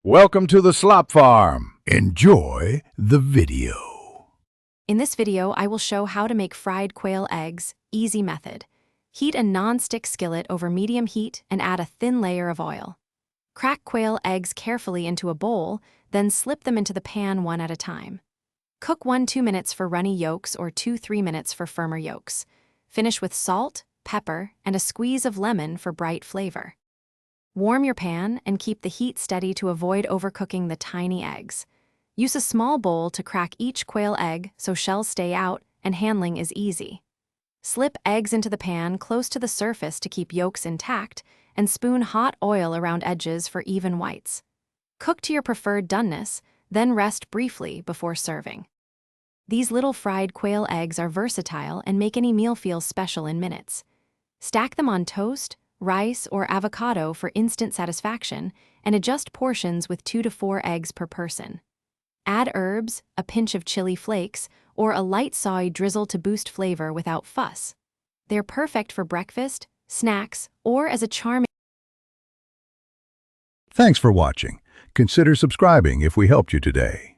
Welcome to the Slop Farm. Enjoy the video. In this video, I will show how to make fried quail eggs, easy method. Heat a non-stick skillet over medium heat and add a thin layer of oil. Crack quail eggs carefully into a bowl, then slip them into the pan one at a time. Cook 1-2 minutes for runny yolks or 2-3 minutes for firmer yolks. Finish with salt, pepper, and a squeeze of lemon for bright flavor. Warm your pan and keep the heat steady to avoid overcooking the tiny eggs. Use a small bowl to crack each quail egg so shells stay out and handling is easy. Slip eggs into the pan close to the surface to keep yolks intact and spoon hot oil around edges for even whites. Cook to your preferred doneness, then rest briefly before serving. These little fried quail eggs are versatile and make any meal feel special in minutes. Stack them on toast, rice, or avocado for instant satisfaction, and adjust portions with 2 to 4 eggs per person. Add herbs, a pinch of chili flakes, or a light soy drizzle to boost flavor without fuss. They're perfect for breakfast, snacks, or as a charming... Thanks for watching. Consider subscribing if we helped you today.